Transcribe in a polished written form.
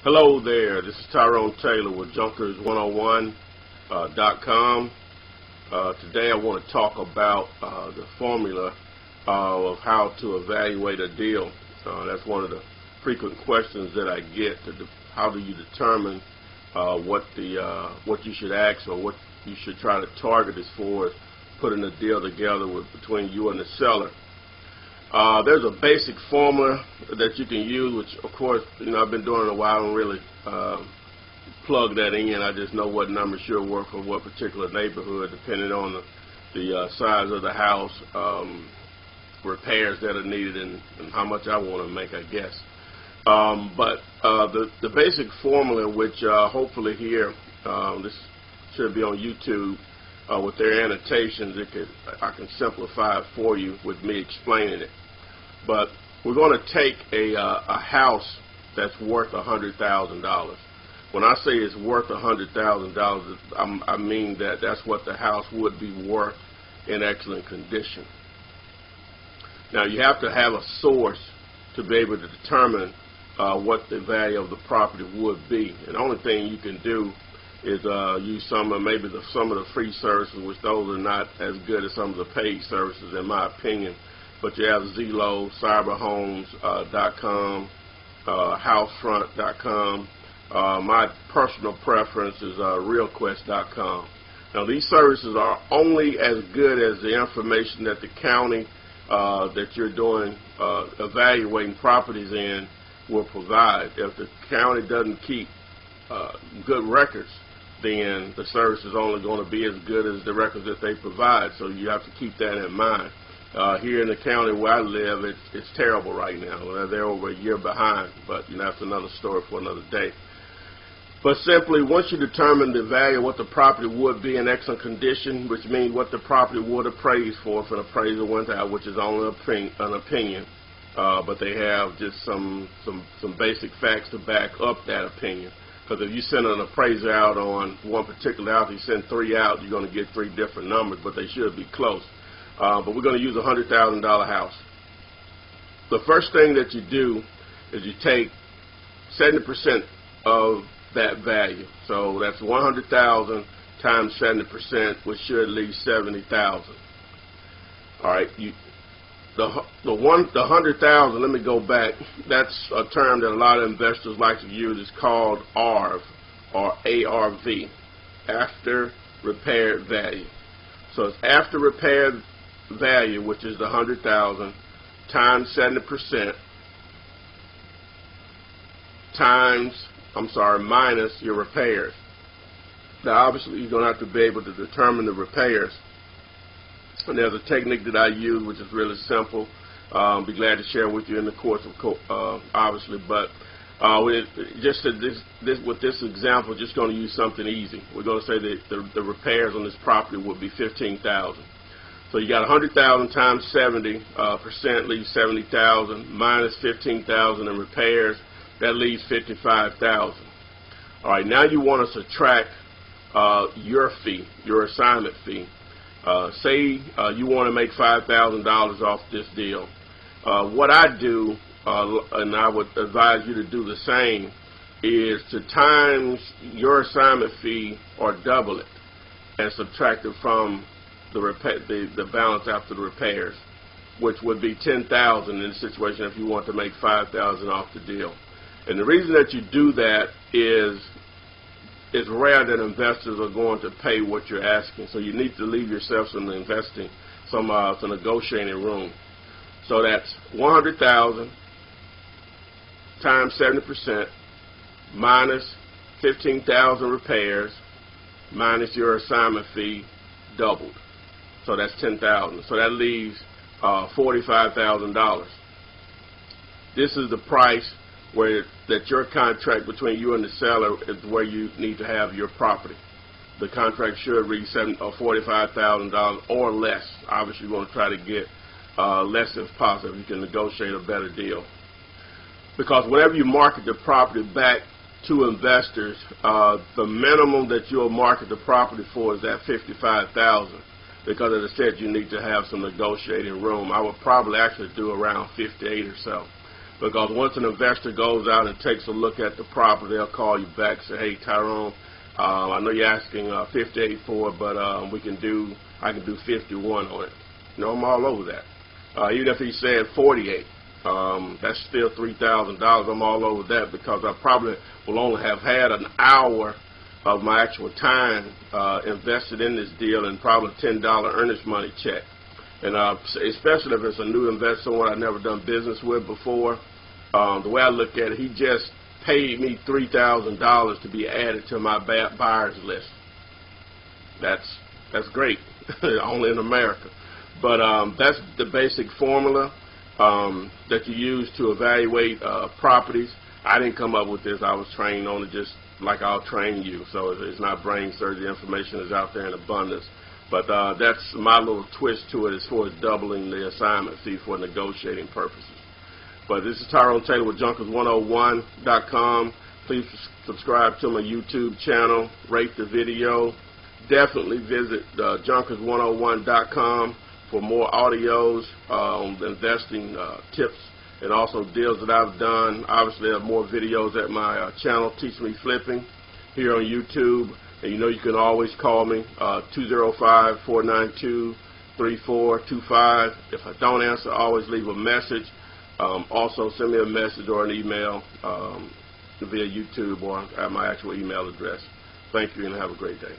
Hello there, this is Tyrone Taylor with Junkers101.com. Today I want to talk about the formula of how to evaluate a deal. That's one of the frequent questions that I get. How do you determine what you should ask or what you should try to target as far as putting a deal together between you and the seller? There's a basic formula that you can use, which of course, I've been doing it a while. I don't really plug that in. I just know what numbers should work for what particular neighborhood, depending on the size of the house, repairs that are needed, and how much I want to make, I guess. But the basic formula, which hopefully here, this should be on YouTube with their annotations, I can simplify it for you with me explaining it. But we're going to take a house that's worth $100,000. When I say it's worth $100,000, I mean that's what the house would be worth in excellent condition. Now, you have to have a source to be able to determine what the value of the property would be. And the only thing you can do is use some of the free services, which those are not as good as some of the paid services in my opinion. But you have Zillow, cyberhomes.com, housefront.com. My personal preference is realquest.com. Now, these services are only as good as the information that the county that you're doing evaluating properties in will provide. If the county doesn't keep good records, then the service is only going to be as good as the records that they provide. So you have to keep that in mind. Here in the county where I live, it's terrible right now. They're over a year behind, but that's another story for another day. But simply, once you determine the value of what the property would be in excellent condition, which means what the property would appraise for if an appraiser went out, which is only an opinion, but they have just some basic facts to back up that opinion. Because if you send an appraiser out on one particular house, you send 3 out, you're going to get 3 different numbers, but they should be close. But we're going to use a $100,000 house. The first thing that you do is you take 70% of that value. So that's 100,000 times 70%, which should leave 70,000. All right. The 100,000. Let me go back. That's a term that a lot of investors like to use. It's called ARV or ARV, after repaired value. So it's after repaired value, which is the 100,000 times 70% minus your repairs. Now, obviously, you're going to have to be able to determine the repairs. And there's a technique that I use, which is really simple. I'll be glad to share with you in the course of obviously. But with this example, just going to use something easy. We're going to say that the repairs on this property would be $15,000. So you got 100,000 times 70% leaves 70,000 minus 15,000 in repairs. That leaves 55,000. All right, now you want to subtract your fee, your assignment fee. Say you want to make $5,000 off this deal. What I do, and I would advise you to do the same, is to times your assignment fee or double it and subtract it from the balance after the repairs, which would be 10,000 in the situation if you want to make 5,000 off the deal. And the reason that you do that is it's rare that investors are going to pay what you're asking. So you need to leave yourself some negotiating room. So that's 100,000 times 70% minus 15,000 repairs minus your assignment fee doubled. So that's 10,000. So that leaves $45,000. This is the price that your contract between you and the seller is where you need to have your property. The contract should read $45,000 or less. Obviously, you want to try to get less if possible. You can negotiate a better deal. Because whenever you market the property back to investors, the minimum that you'll market the property for is that $55,000. Because, as I said, you need to have some negotiating room. I would probably actually do around 58 or so. Because once an investor goes out and takes a look at the property, they'll call you back and say, hey, Tyrone, I know you're asking 58 for it, but I can do 51 on it. You know, I'm all over that. Even if he said 48, that's still $3,000. I'm all over that, because I probably will only have had an hour of my actual time invested in this deal, and probably $10 earnest money check. And especially if it's a new investor, someone I've never done business with before, the way I look at it, he just paid me $3,000 to be added to my buyers list. That's great, only in America. But that's the basic formula that you use to evaluate properties. I didn't come up with this. I was trained on it just like I'll train you. So it's not brain surgery. Information is out there in abundance. But that's my little twist to it as far as doubling the assignment fee for negotiating purposes. But this is Tyrone Taylor with Junkers101.com. Please subscribe to my YouTube channel. Rate the video. Definitely visit Junkers101.com for more audios on investing tips and also deals that I've done. Obviously, I have more videos at my channel, Teach Me Flipping, here on YouTube. And you know you can always call me, 205-492-3425. If I don't answer, always leave a message. Also, send me a message or an email via YouTube or at my actual email address. Thank you and have a great day.